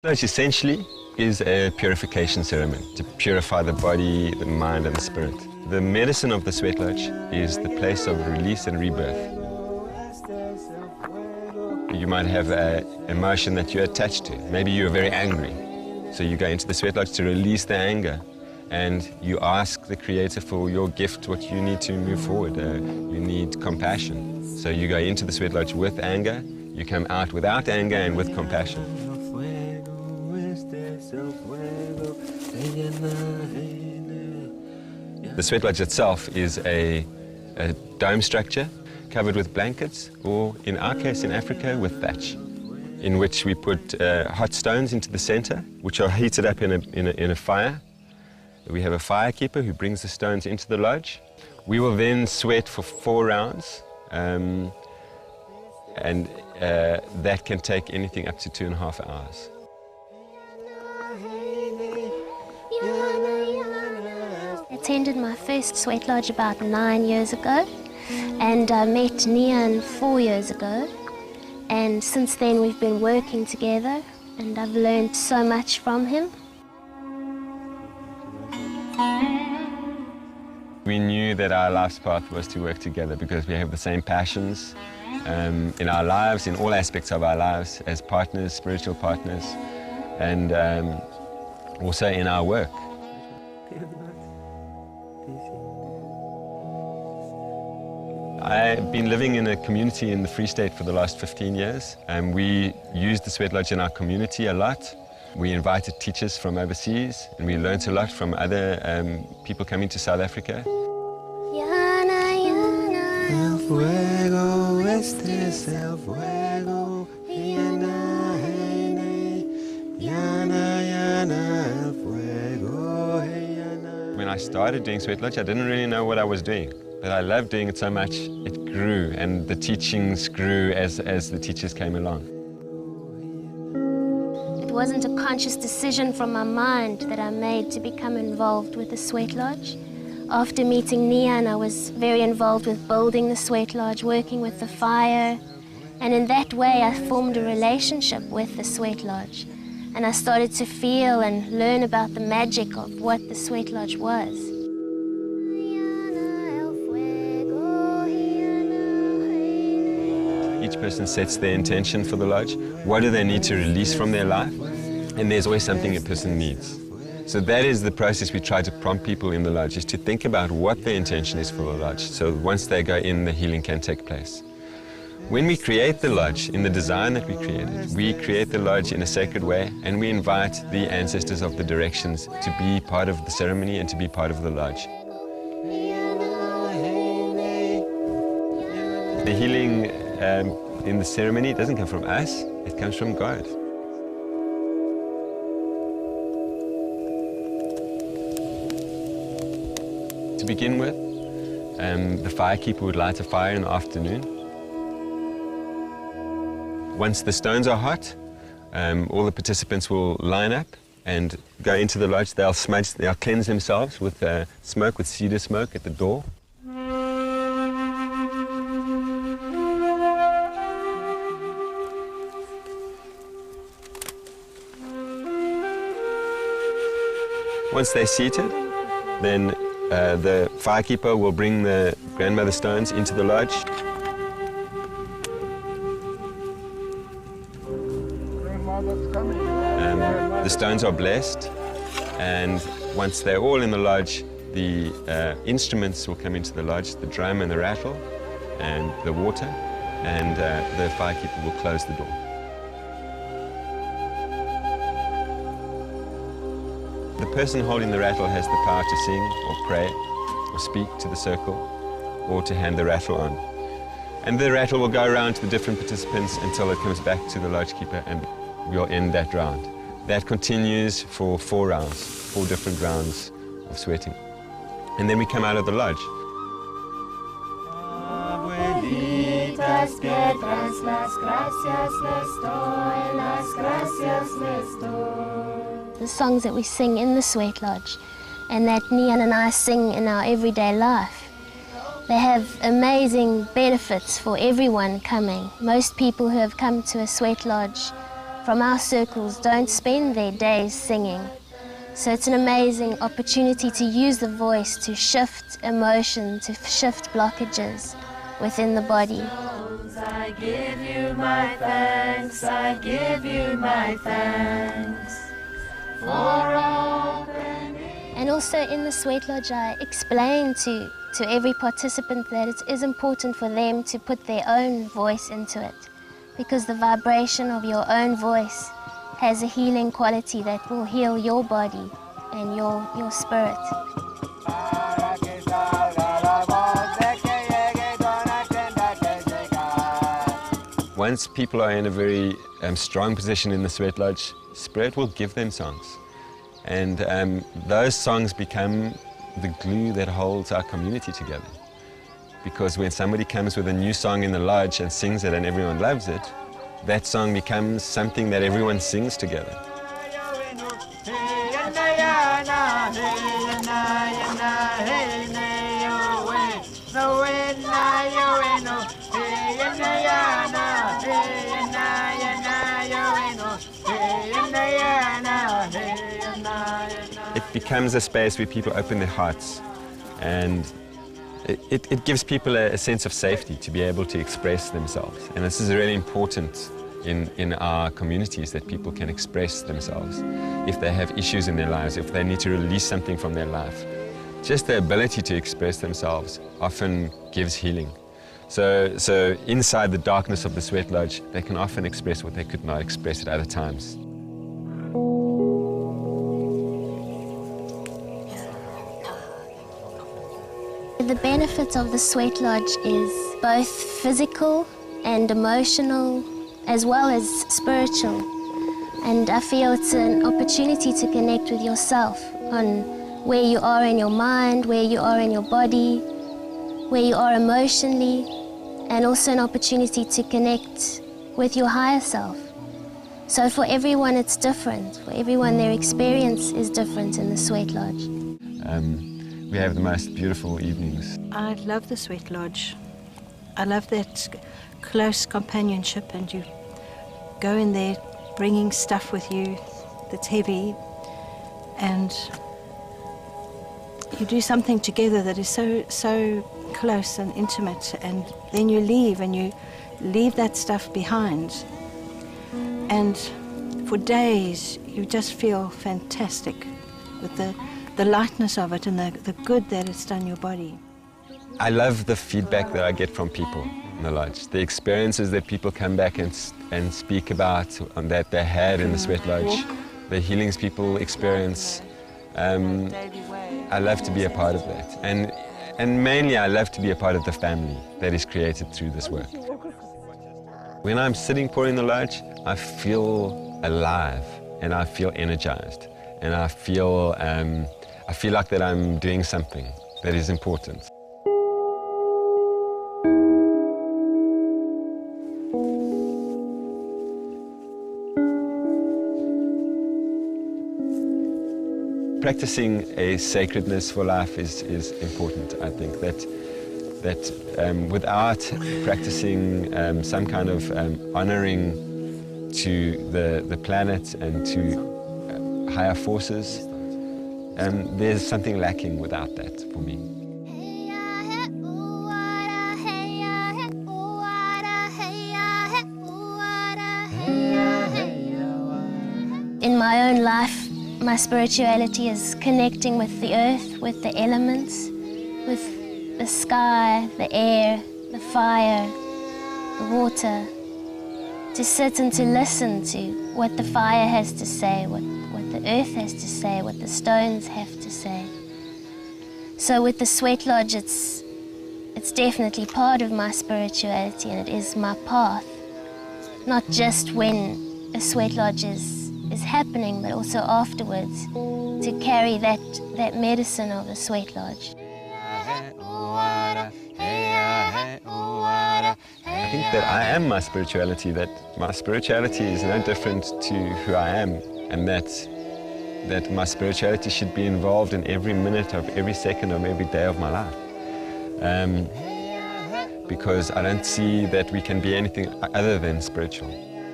Lodge essentially is a purification ceremony to purify the body, the mind and the spirit. The medicine of the Sweat Lodge is the place of release and rebirth. You might have an emotion that you're attached to. Maybe you're very angry. So you go into the Sweat Lodge to release the anger and you ask the Creator for your gift, what you need to move forward. You need compassion. So you go into the Sweat Lodge with anger, you come out without anger and with compassion. The Sweat Lodge itself is a dome structure covered with blankets, or in our case in Africa with thatch, in which we put hot stones into the center, which are heated up in a fire. We have a fire keeper who brings the stones into the lodge. We will then sweat for 4 rounds, and that can take anything up to 2.5 hours. I attended my first Sweat Lodge about 9 years ago, and I met Niyan 4 years ago, and since then we've been working together and I've learned so much from him. We knew that our life's path was to work together because we have the same passions in our lives, in all aspects of our lives, as partners, spiritual partners, and also in our work. I've been living in a community in the Free State for the last 15 years, and we use the Sweat Lodge in our community a lot. We invited teachers from overseas, and we learned a lot from other people coming to South Africa. El fuego, este es el fuego, yana, hey, yana, yana, el fuego, hey, yana. When I started doing Sweat Lodge, I didn't really know what I was doing, but I loved doing it so much, it grew, and the teachings grew as the teachers came along. It wasn't a conscious decision from my mind that I made to become involved with the Sweat Lodge. After meeting Niyan, I was very involved with building the Sweat Lodge, working with the fire, and in that way I formed a relationship with the Sweat Lodge, and I started to feel and learn about the magic of what the Sweat Lodge was. Each person sets their intention for the lodge. What do they need to release from their life? And there's always something a person needs. So that is the process we try to prompt people in the lodge, is to think about what their intention is for the lodge. So once they go in, the healing can take place. When we create the lodge, in the design that we create the lodge in a sacred way, and we invite the ancestors of the directions to be part of the ceremony and to be part of the lodge. The healing in the ceremony doesn't come from us, it comes from God. To begin with, the firekeeper would light a fire in the afternoon. Once the stones are hot, all the participants will line up and go into the lodge. They'll cleanse themselves with smoke, with cedar smoke at the door. Once they're seated, then the firekeeper will bring the grandmother stones into the lodge. The stones are blessed, and once they're all in the lodge, the instruments will come into the lodge, the drum and the rattle and the water, and the firekeeper will close the door. The person holding the rattle has the power to sing or pray or speak to the circle or to hand the rattle on. And the rattle will go around to the different participants until it comes back to the lodge keeper, and we'll end that round. That continues for 4 rounds, 4 different rounds of sweating. And then we come out of the lodge. The songs that we sing in the Sweat Lodge and that Niyan and I sing in our everyday life, they have amazing benefits for everyone coming. Most people who have come to a Sweat Lodge from our circles don't spend their days singing. So it's an amazing opportunity to use the voice to shift emotion, to shift blockages within the body. I give you my thanks, I give you my thanks for opening. And also in the Sweat Lodge, I explain to every participant that it is important for them to put their own voice into it, because the vibration of your own voice has a healing quality that will heal your body and your spirit. Once people are in a very strong position in the Sweat Lodge, Spirit will give them songs. And those songs become the glue that holds our community together. Because when somebody comes with a new song in the lodge and sings it and everyone loves it, that song becomes something that everyone sings together. It becomes a space where people open their hearts, and it gives people a sense of safety to be able to express themselves. And this is really important in our communities, that people can express themselves if they have issues in their lives, if they need to release something from their life. Just the ability to express themselves often gives healing. So inside the darkness of the Sweat Lodge, they can often express what they could not express at other times. The benefit of the Sweat Lodge is both physical and emotional, as well as spiritual. And I feel it's an opportunity to connect with yourself on where you are in your mind, where you are in your body, where you are emotionally, and also an opportunity to connect with your higher self. So for everyone it's different. For everyone their experience is different in the Sweat Lodge. We have the most beautiful evenings. I love the Sweat Lodge. I love that close companionship, and you go in there bringing stuff with you that's heavy, and you do something together that is so close and intimate, and then you leave, and you leave that stuff behind. And for days you just feel fantastic with the lightness of it and the good that it's done your body. I love the feedback that I get from people in the lodge. The experiences that people come back and speak about that they had in the Sweat Lodge, the healings people experience. I love to be a part of that. And mainly I love to be a part of the family that is created through this work. When I'm sitting pouring the lodge, I feel alive and I feel energized, and I feel like that I'm doing something that is important. Practicing a sacredness for life is important. I think that without practicing some kind of honoring to the planet and to higher forces, there's something lacking without that for me. In my own life, my spirituality is connecting with the earth, with the elements, with the sky, the air, the fire, the water, to sit and to listen to what the fire has to say, what the earth has to say, what the stones have to say. So with the Sweat Lodge, it's definitely part of my spirituality, and it is my path. Not just when a Sweat Lodge is happening, but also afterwards, to carry that medicine of the Sweat Lodge. I think that I am my spirituality, that my spirituality is no different to who I am, and that my spirituality should be involved in every minute of every second of every day of my life. Because I don't see that we can be anything other than spiritual.